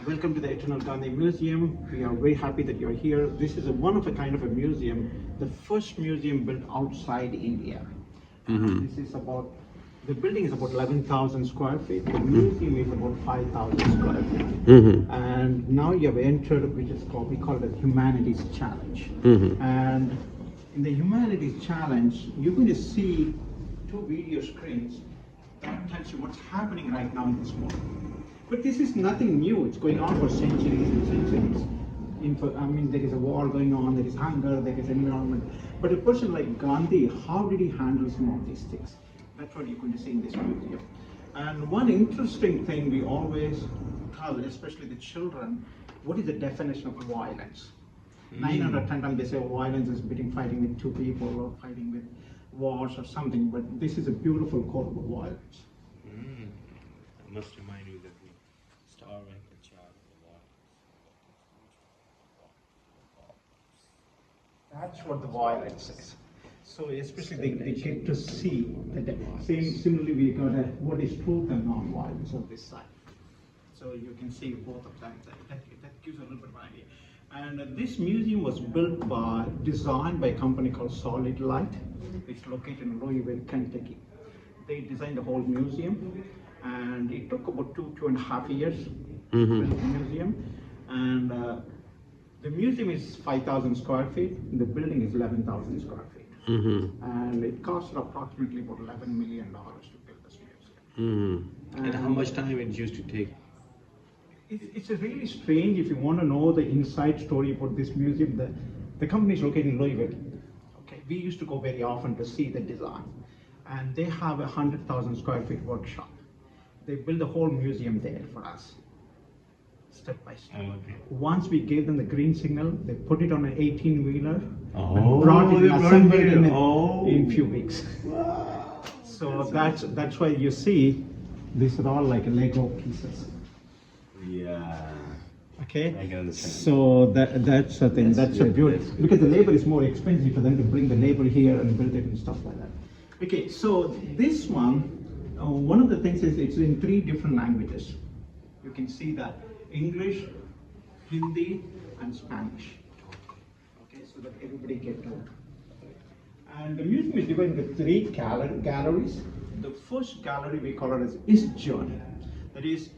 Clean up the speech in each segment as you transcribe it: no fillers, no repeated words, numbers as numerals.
Welcome to the Eternal Gandhi Museum. We are very happy that you're here. This is one of a kind of a museum, the first museum built outside India. This is about, the building is about 11,000 square feet. The museum is about 5,000 square feet. And now you have entered, which is called, we call it a Humanities Challenge. And in the Humanities Challenge, you're going to see two video screens that tells you what's happening right now in this world. But this is nothing new. It's going on for centuries and centuries. There is a war going on, there is hunger, there is environment. But a person like Gandhi, how did he handle some of these things? That's what you're going to see in this museum. And one interesting thing we always tell, especially the children, what is the definition of violence? 9 out of 10 times they say violence is between fighting with two people or fighting with wars or something. But this is a beautiful quote about violence. I must remind you that we starving the child of That's what the violence is. So especially they get to see that. Similarly, we got what is truth and non-violence on this side. So you can see both of them. That gives a little bit of an idea. And this museum was designed by a company called Solid Light. It's located in Louisville, Kentucky. They designed the whole museum, and it took about 2.5 years to build the museum. And the museum is 5,000 square feet. The building is 11,000 square feet. And it cost approximately about $11 million to build this museum. And how much time it used to take? It's a really strange, if you want to know the inside story about this museum, the company is located in Louisville. Okay, we used to go very often to see the design. And they have a 100,000 square feet workshop. They built a whole museum there for us, step by step. Okay. Once we gave them the green signal, they put it on an 18-wheeler and brought it and assembled it in in a few weeks. Wow. So that's why you see these are all like Lego pieces. Yeah. Okay. I can understand. So that's the thing. That's a beauty, because the labor is more expensive for them to bring the labor here and build it and stuff like that. Okay. So this one of the things is it's in 3 different languages. You can see that English, Hindi, and Spanish. Okay, so that everybody get to it. And the museum is divided into 3 galleries. The first gallery we call it as his journey. That is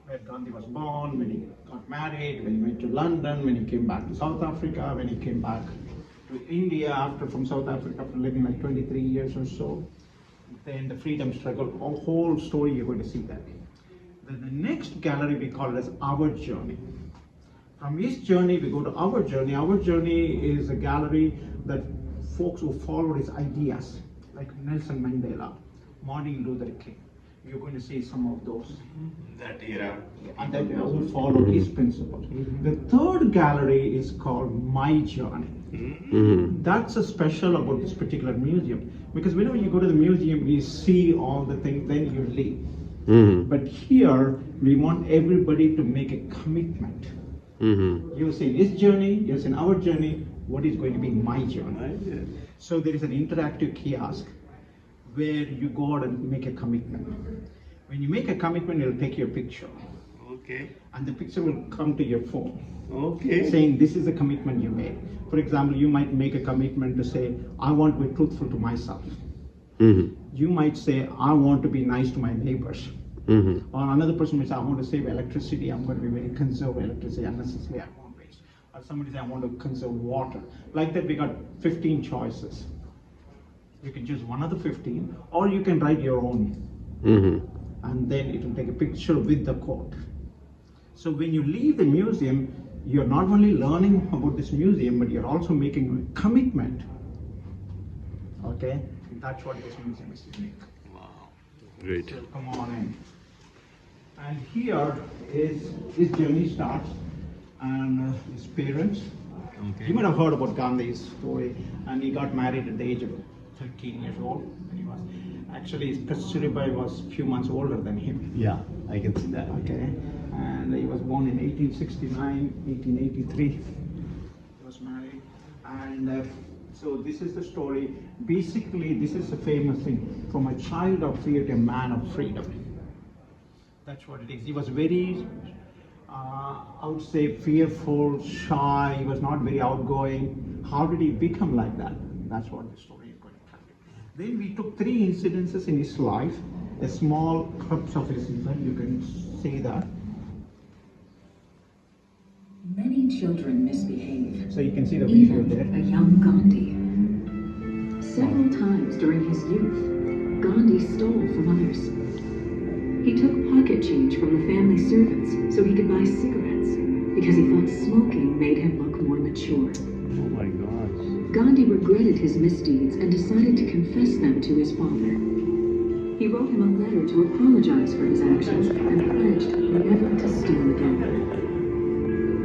where Gandhi was born, when he got married, when he went to London, when he came back to South Africa, when he came back to India from South Africa after living like 23 years or so. Then the freedom struggle, a whole story you're going to see that. Then the next gallery we call it as our journey. From his journey we go to our journey. Our journey is a gallery that folks who followed his ideas, like Nelson Mandela, Martin Luther King. You're going to see some of those. That era. And that who followed his principles. The third gallery is called My Journey. That's a special about this particular museum, because whenever you go to the museum, you see all the things, then you leave. But here, we want everybody to make a commitment. You've seen his journey, you've seen our journey, what is going to be my journey? So there is an interactive kiosk where you go out and make a commitment. When you make a commitment, it'll take your picture. Okay. And the picture will come to your phone. Okay. Saying this is a commitment you made. For example, you might make a commitment to say, I want to be truthful to myself. You might say, I want to be nice to my neighbors. Or another person might say, I want to save electricity, I'm going to be very conserve electricity, unnecessarily I won't waste. Or somebody say, I want to conserve water. Like that, we got 15 choices. You can choose one of the 15, or you can write your own. And then it will take a picture with the quote. So when you leave the museum, you're not only learning about this museum, but you're also making a commitment. Okay? That's what this museum is unique. Wow. Great. So come on in. And here is his journey starts, and his parents. Okay. You might have heard about Gandhi's story, and he got married at the age of 13 years old. And he was actually, Kasturibai was a few months older than him. Yeah, I can see that. Okay, and he was born in 1869, 1883. He was married, and so this is the story. Basically, this is a famous thing: from a child of fear to a man of freedom. That's what it is. He was very I would say, fearful, shy. He was not very outgoing. How did he become like that? That's what the story is going to tell you. Then we took three incidences in his life, a small clips of his life. You can see that. Many children misbehave. So you can see the video Even there. a young Gandhi. Several times during his youth, Gandhi stole from others. He took pocket change from the family servants so he could buy cigarettes because he thought smoking made him look more mature. Oh my gosh. Gandhi regretted his misdeeds and decided to confess them to his father. He wrote him a letter to apologize for his actions and pledged never to steal again.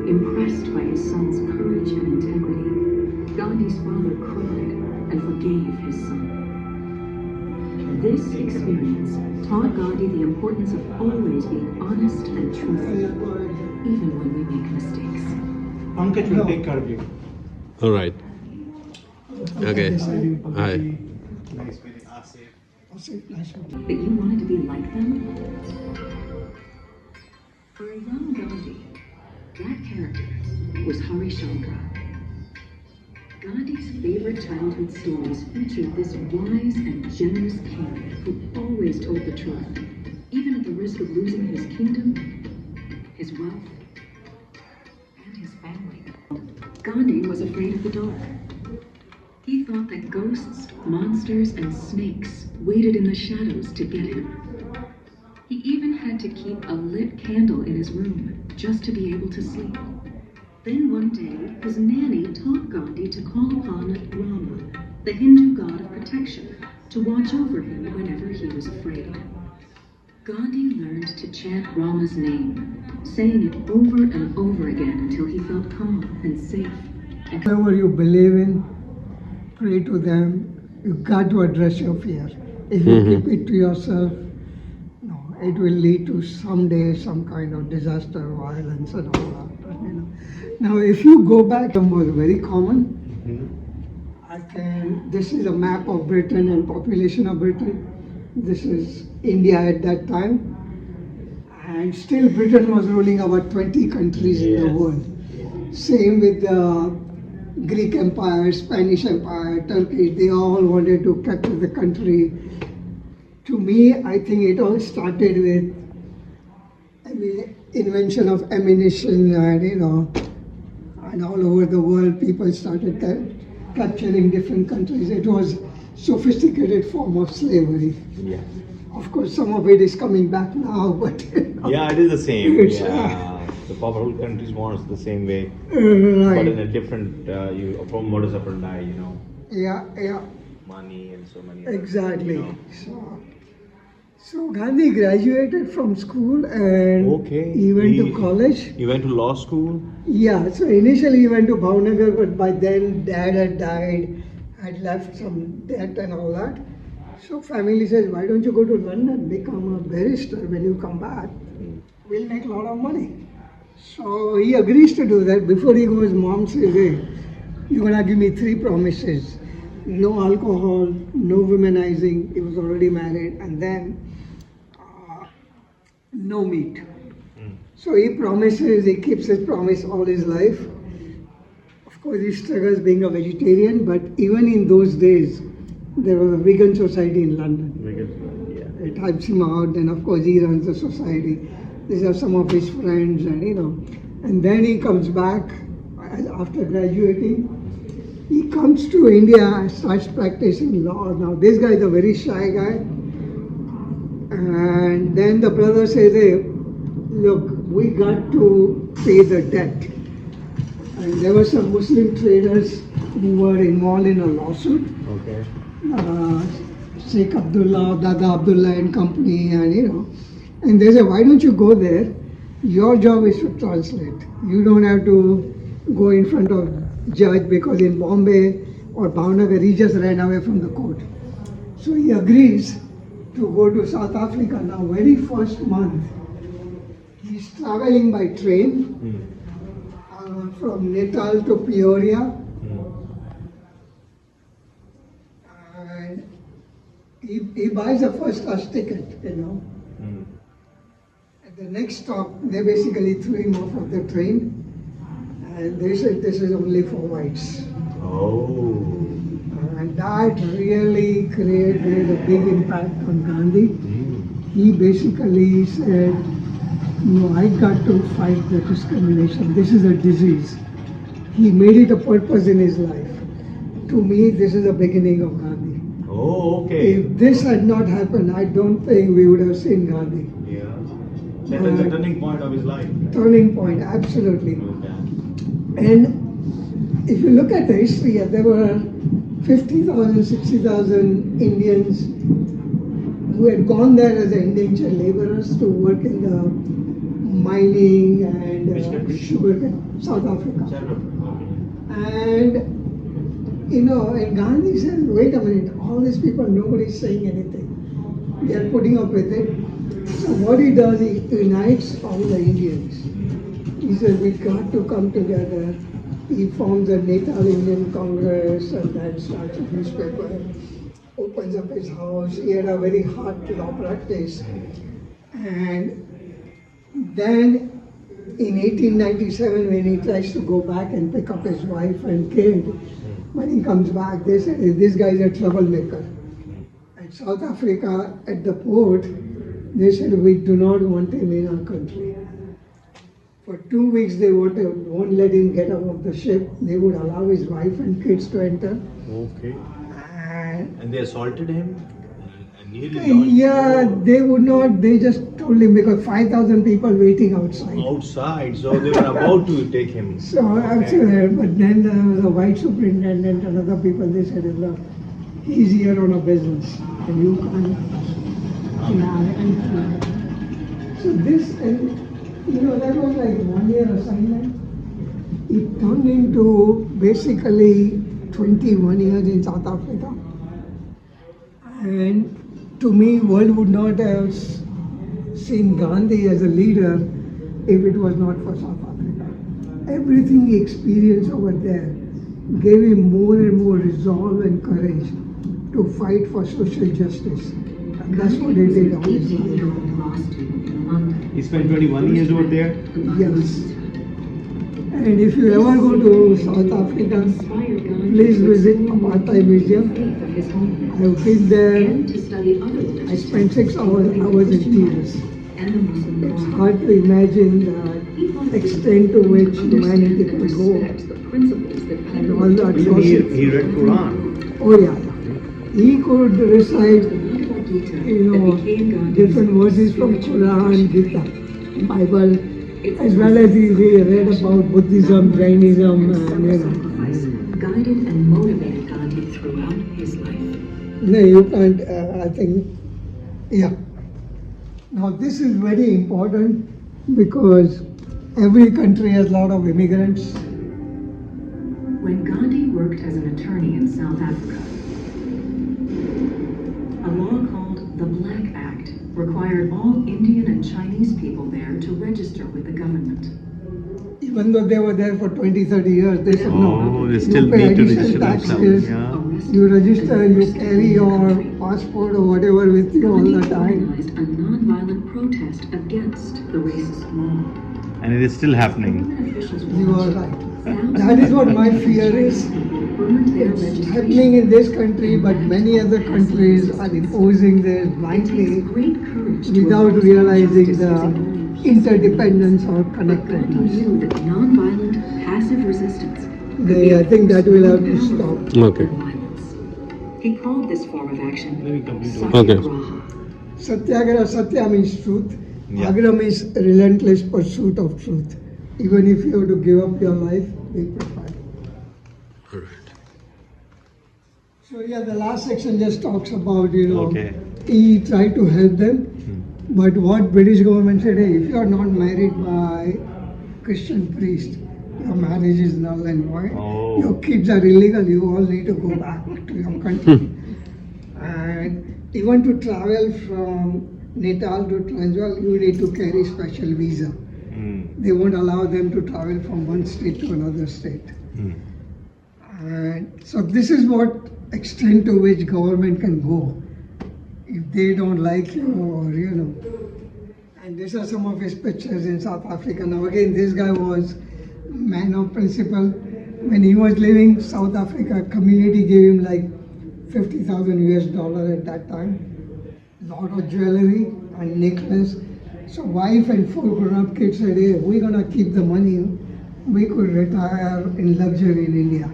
Impressed by his son's courage and integrity, Gandhi's father cried and forgave his son. This experience taught Gandhi the importance of always being honest and truthful, even when we make mistakes. Pankaj will take care of you. All right. Okay. Hi. Nice, very awesome. That you wanted to be like them? For a young Gandhi, that character was Hari Shankar. Gandhi's favorite childhood stories featured this wise and generous king who always told the truth, even at the risk of losing his kingdom, his wealth, and his family. Gandhi was afraid of the dark. He thought that ghosts, monsters, and snakes waited in the shadows to get him. He even had to keep a lit candle in his room just to be able to sleep. Then one day, his nanny taught Gandhi to call upon Rama, the Hindu god of protection, to watch over him whenever he was afraid. Gandhi learned to chant Rama's name, saying it over and over again until he felt calm and safe. And Whatever you believe in, pray to them. You got to address your fear. If you keep it to yourself, no, it will lead to someday some kind of disaster, violence, and all that. Now, if you go back, it was very common. This is a map of Britain and population of Britain. This is India at that time, and still Britain was ruling about 20 countries in the world. Same with the Greek Empire, Spanish Empire, Turkey, they all wanted to capture the country. To me, I think it all started with invention of ammunition and all over the world people started capturing different countries. It was sophisticated form of slavery. Yeah. Of course, some of it is coming back now, but Yeah, it is the same. It's, Yeah. The powerful countries want the same way, right. but in a different, from modus operandi, Yeah, money and so many. other, exactly. So Gandhi graduated from school and Okay. he went to college. You went to law school? Yeah, so initially he went to Bhavnagar, but by then dad had died, had left some debt and all that. So family says, why don't you go to London, become a barrister? When you come back, we'll make a lot of money. So he agrees to do that. Before he goes, mom says, hey, you're gonna give me 3 promises. No alcohol, no womanizing, he was already married, and then no meat. So he promises, he keeps his promise all his life. Of course, he struggles being a vegetarian, but even in those days, there was a vegan society in London. Yeah. It helps him out, and of course, he runs the society. These are some of his friends, and then he comes back after graduating. He comes to India and starts practicing law. Now, this guy is a very shy guy. And then the brother says, hey, look, we got to pay the debt. And there were some Muslim traders who were involved in a lawsuit. Okay. Sheikh Abdullah, Dada Abdullah and company, and they said, why don't you go there? Your job is to translate. You don't have to go in front of judge, because in Bombay or Bhavnagar, he just ran away from the court. So he agrees to go to South Africa. Now, very first month, he's traveling by train from Natal to Peoria. And he buys a first class ticket, At the next stop, they basically threw him off of the train, and they said this is only for whites. Oh. And that really created a big impact on Gandhi. He basically said, no, I got to fight the discrimination. This is a disease. He made it a purpose in his life. To me, this is the beginning of Gandhi. Oh, okay. If this had not happened, I don't think we would have seen Gandhi. Yeah. That was the turning point of his life. Turning point, absolutely. Okay. And if you look at the history, there were 50,000, 60,000 Indians who had gone there as indentured laborers to work in the mining and Which country? sugar, South Africa. Okay. And and Gandhi says, wait a minute, all these people, nobody's saying anything. They are putting up with it. So what he does, he unites all the Indians. He says, we got to come together. He forms a Natal Indian Congress and then starts a newspaper, opens up his house. He had a very hard law practice. And then in 1897, when he tries to go back and pick up his wife and kid, when he comes back, they said, this guy is a troublemaker. At South Africa, at the port, they said, we do not want him in our country. For 2 weeks, they won't let him get out of the ship. They would allow his wife and kids to enter. Okay. And And they assaulted him? And nearly launched yeah, him they would not, they just told him because 5,000 people waiting outside. outside, so they were about to take him. So absolutely, but then there was a white superintendent and other people, they said, look, he's here on a business and you can't. So this, and that was like 1 year assignment. It turned into basically 21 years in South Africa. And to me, world would not have seen Gandhi as a leader if it was not for South Africa. Everything he experienced over there gave him more and more resolve and courage to fight for social justice. And that's what he did all his life. He spent 21 years over there? Yes. And if you ever go to South Africa, please visit Apartheid Museum. I've been there. I spent 6 hours in tears. It's hard to imagine the extent to which humanity could go and all the atrocities. He read Quran. Oh yeah. He could recite, different verses from Quran, Gita, Bible, as well as he read about Buddhism, Jainism, and guided and motivated Gandhi throughout his life. No, you can't, I think, yeah. Now this is very important because every country has a lot of immigrants. When Gandhi worked as an attorney in South Africa, a law called the Black Act required all Indian and Chinese people there to register with the government. Even though they were there for 20, 30 years, they said no. They still you pay need to additional register taxes, themselves. Yeah. you register, you carry your passport or whatever with you all the time. Organized a non-violent protest against the racist law. And it is still happening. Government officials You are right. That is what my fear is. burned their It's registration. happening in this country, but many other countries are imposing this It blindly takes great courage to without oppose realizing injustice the using only interdependence or But Gandhi connectedness. knew that non-violent, passive resistance I think that will have to stop. Okay. violence. He called this form of action Okay. satyagraha. Satyagraha, Satya means truth. Yeah. Agra means relentless pursuit of truth. Even if you have to give up your life, be prepared. All right. So yeah, the last section just talks about, Okay. he tried to help them. But what British government said, hey, if you are not married by Christian priest, your marriage is null and void. Oh. Your kids are illegal, you all need to go back to your country. And even to travel from Natal to Transvaal, you need to carry special visa. They won't allow them to travel from one state to another state. And so this is what extent to which government can go if they don't like you or And these are some of his pictures in South Africa. Now again, this guy was man of principle. When he was leaving South Africa, community gave him like 50,000 US dollar at that time. Lot of jewelry and necklace. So wife and 4 grown-up kids said, hey, we're gonna keep the money. We could retire in luxury in India.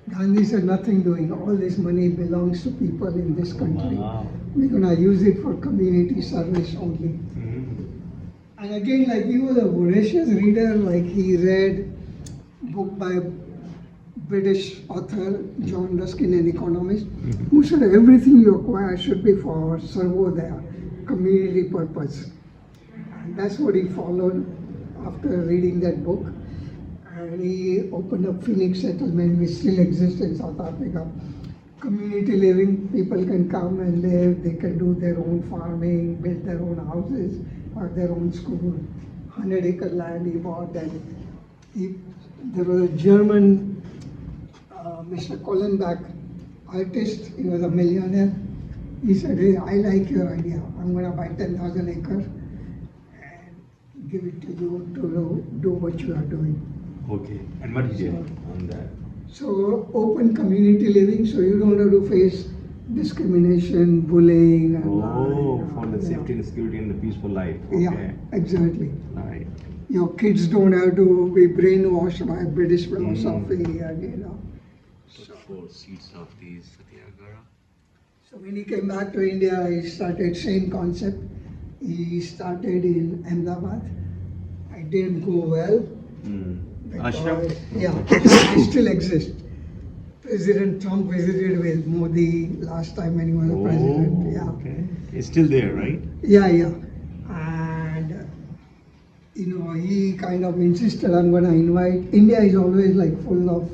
Gandhi said, nothing doing. All this money belongs to people in this country. Wow. We're gonna use it for community service only. And again, like he was a voracious reader, like he read book by British author John Ruskin, an economist, who said everything you acquire should be for Sarvodaya, community purpose. And that's what he followed after reading that book. And he opened up Phoenix Settlement, which still exists in South Africa. Community living, people can come and live, they can do their own farming, build their own houses, or their own school. 100-acre land he bought, and there was a German, Mr. Kohlenbeck, artist, he was a millionaire. He said, hey, I like your idea. I'm going to buy 10,000 acres and give it to you to do what you are doing. Okay. And what he did on that? So open community living, so you don't have to face discrimination, bullying, and For the safety and security and the peaceful life. Okay. Yeah, exactly. Right. Your kids don't have to be brainwashed by British philosophy, and you know. So 4 seats of the Satyagraha. So when he came back to India, he started same concept. He started in Ahmedabad. It didn't go well. Ashram? Yeah, it still exists. President Trump visited with Modi last time when he was a president. Yeah. Okay. It's still there, right? Yeah. And he kind of insisted, I'm going to invite. India is always like full of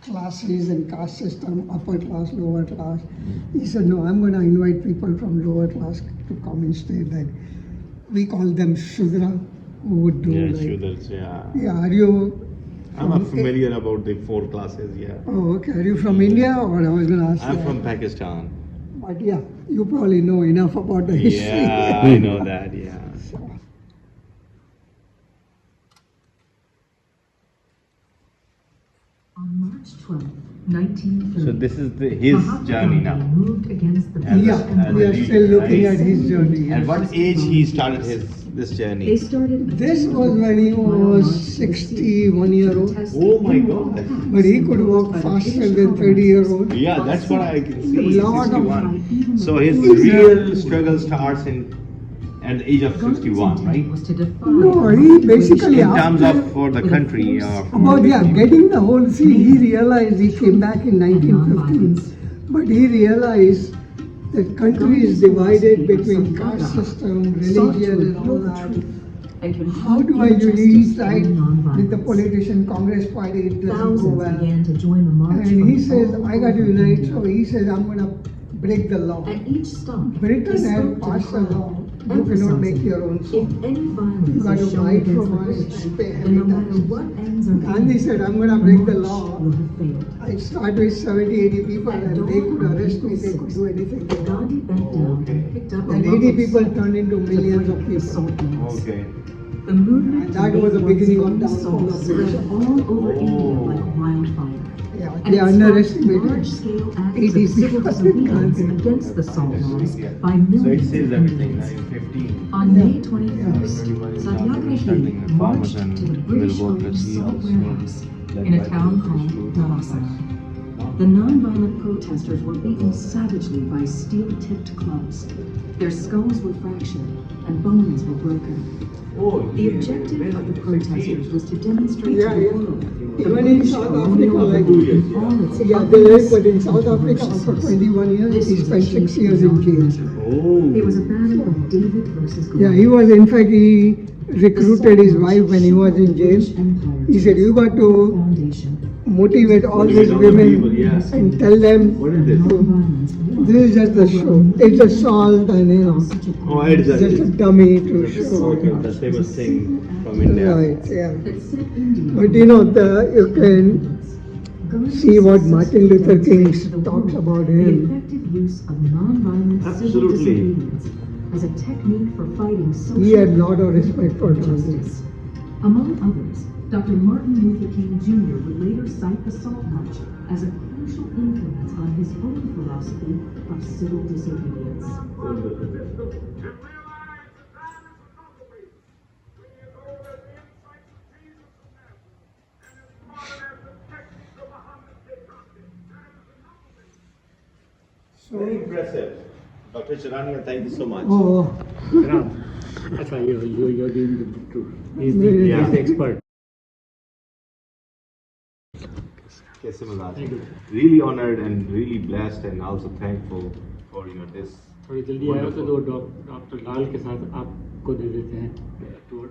classes and caste system, upper class, lower class. He said, no, I'm going to invite people from lower class to come and stay there. We call them Shudra, who would do Shudras, Yeah, are you? I'm not familiar about the 4 classes, yeah. Oh, okay. Are you from India, or I was going to ask I'm that. from Pakistan. But yeah, you probably know enough about the history. Yeah, I know that, yeah. On March 12, 1930, So this is his Mahatma journey Gandhi now. moved against the As a- British as Yeah, a we are leader, still looking right? at his journey. At what age he started this They journey? started. This was when he was 61 year old, Oh my God. but he could walk faster than 30-year-old. Yeah, that's what I can see. Lot of- 61. So his real struggle starts at the age of 61, right? Was to defy No, he basically In terms after, of for the country. about getting the whole thing, he realized he came back in 1915, but he realized that country is divided between caste system, religion, and all that. How do I unite with the politician Congress party? It doesn't go Thousands well. began to join the march. And he from says, all I got to over unite, India. so he says, I'm going to break the law. At each stop, Britain he had spoke to passed the a crowd, law. You cannot make your own If song. any You violence got to is shown buy against from the us British, and pay then heavy no matter taxes. what ends are Gandhi gained, said, I'm going to break the march law. will have failed. I start with 70, 80 people and they could arrest me, they could do anything they want. Gandhi bent down and picked up a And lump 80 of people salt turned into to millions of break the people. salt mills. Okay. The movement And that to was the make beginning of one's downfall own of salt Britain. spread all over India like wildfire. Yeah, And they it sparked underestimated. large-scale acts 80 of civil people. disobedience against the salt laws by So it millions says of everything, Indians. 15. On May Yeah. 21st, Satyagrahi Instructing the farmers marched and to the mill British-owned workers, he salt also warehouse led in a by town the called British Dharamsala. The non-violent protesters were beaten savagely by steel-tipped clubs. Their skulls were fractured and bones were broken. Oh, The objective of the protesters was to demonstrate Yeah, to the yeah. world the Even in British South colonial Africa, like, government in all its Yeah, ugliness but in South and Africa, after ferociousness. 21 years, This he was spent achieved 6 years in jail. Oh. It was a battle of David versus Goliath. Yeah, he was, in fact, he recruited his wife when he was in jail. He said, you got to motivate all these women and tell them, What is this? this is just a show. It's a salt and, Oh, it's just a dummy to show. the famous thing from India. Right, yeah. But you can see what Martin Luther King talks about him. The effective use of nonviolent civil Absolutely. disobedience as a technique for fighting social He had a lot of respect for Gandhi. injustice. Among others, Dr. Martin Luther King Jr. would later cite the Salt March as a crucial influence on his own philosophy of civil disobedience. Very impressive. Dr. Charania, thank you so much. Oh, That's why you're doing the book tour. He's Yeah. the expert. Kaise mazaj hai? Really honored and really blessed and also thankful for this. थोड़ी जल्दी आया तो दो doctor लाल के साथ आपको दे देते हैं tour.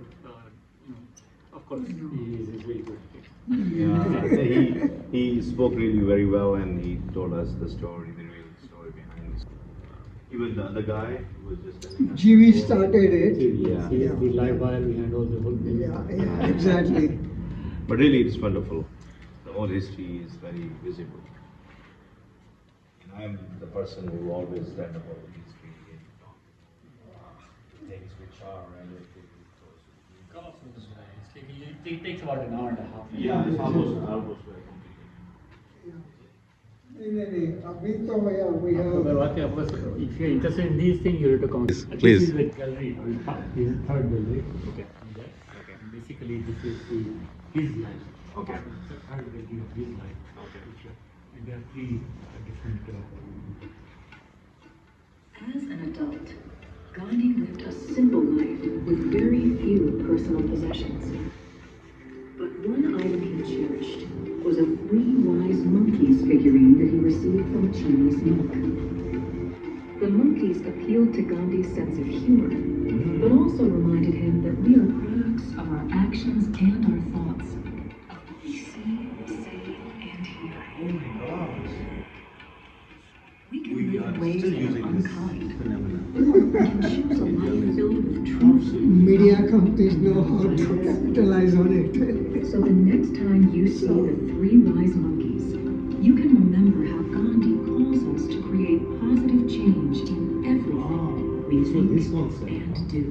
Of course, he is very good. Yeah, he spoke really very well and he told us the story, the real story behind this. Even the other guy who was just telling us. GV started it. Yeah. He is the live wire behind all the whole thing. Yeah, exactly. But really, it's wonderful. The whole history is very visible. And I'm the person who always stand up for history and things which are related to It takes about an hour and a half. Yeah, it's almost very complicated. नहीं, अभी तो yeah, we have. If you're interested in these things, you have to come. Please. This is the gallery. This is the third gallery. Okay. And basically, this is his life. Okay. The third gallery of his life. Okay. And there are three different. As an adult, Gandhi lived a simple life with very few personal possessions. But one item he cherished was a 3 wise monkeys figurine that he received from a Chinese monk. The monkeys appealed to Gandhi's sense of humor, but also reminded him that we are products of our actions and our thoughts, of what we see, say, and hear. Oh my gosh. We can We live are in ways still that are using this unkind. phenomenon. We can choose a life filled with truth. Media companies know how to capitalize on it. So the next time you see the 3 wise monkeys, you can remember how Gandhi calls us to create positive change in everything we think and do.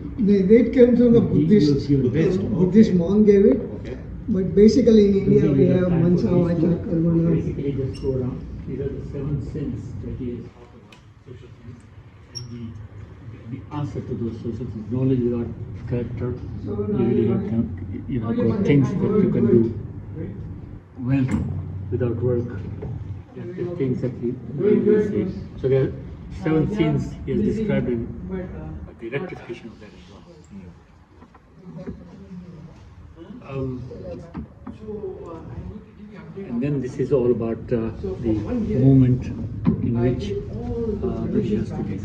That came from the Buddhist monk gave it. Okay. But basically in India we have Mansa Vacha Karmana. Basically, just go around. These are the 7 sins that he has talked about, social sins, and the answer to those social sins. Knowledge without character, you really have got things that you can do. Wealth without work, the things that he say. So there are 7 sins he has described in the rectification of that as well. And then this is all about the moment in which Russia started.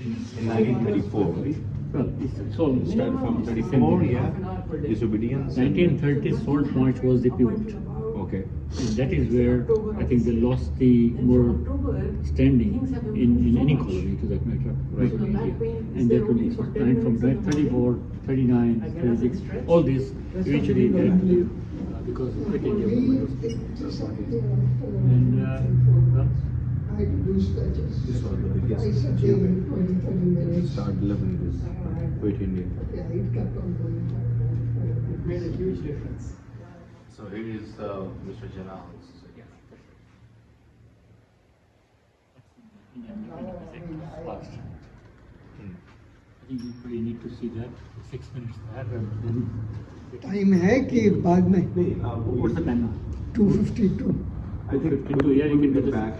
In 1934, right? Well, it's all started from 34, yeah. Disobedience. 1930 Salt March was the pivot. Okay. And that is where I think they lost the moral standing in any colony to that matter, right in India. And that will be from 34, 39, 36, all this eventually that because of Quit India movement. And I do stretches. This was the I biggest sat there achievement. 20, 30 minutes. Start delivering this Quit India. Yeah, it kept on going. it made a huge difference. So here is Mr. Janal's. Fast. I think you really need to see that. 6 minutes there and then. Time है कि बाद में What's the time now? 2:52. I think 52, yeah, you can get do this. back.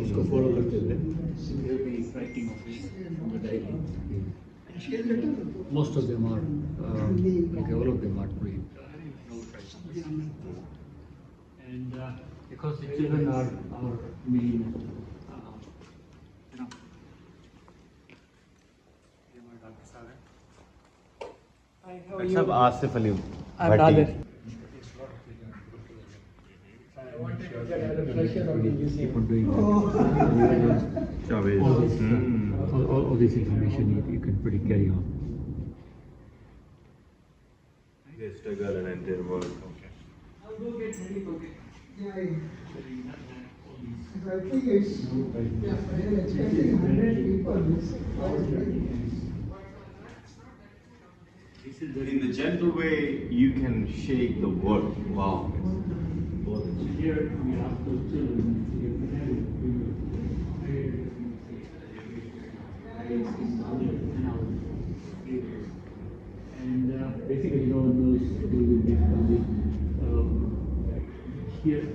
उसको follow करते हुए we'll be writing of this from the diary. Most of them are okay, all of them are pretty and because the children are our main Let's have Asif Ali. I'm Bhatti. Nadir. Keep on doing Chavez. all this, all this information you can pretty carry on. They struggle and enter work. Okay. Yeah, I think it's, yeah, they're expecting 100 people. In the gentle way, you can shake the world. Wow. Here we ask those children to get and basically no one knows who will be coming. Here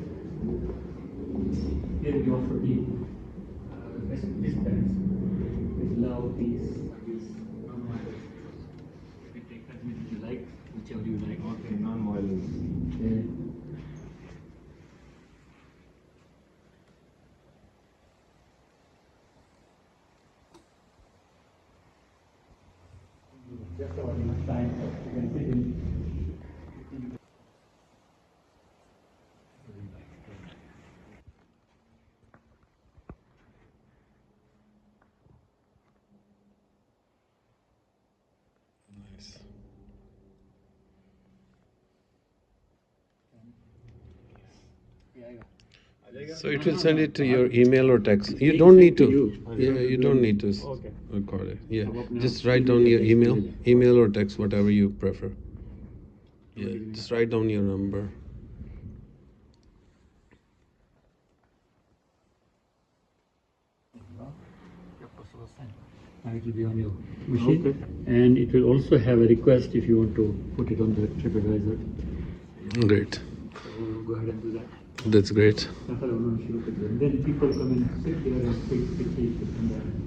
we offer the best dispense with love, peace, non-violence. You can take that which you like, whichever you like. Okay, non-violence. Yeah. Just about enough time, so you can sit in. Nice. So it will send it to your email or text. You don't need to. Yeah, you don't need to record it. Yeah, just write down your email or text, whatever you prefer. Yeah, just write down your number. It will be on your machine, and it will also have a request if you want to put it on the TripAdvisor. Great. So go ahead and do that. That's great. Then people come and sit there and take pictures and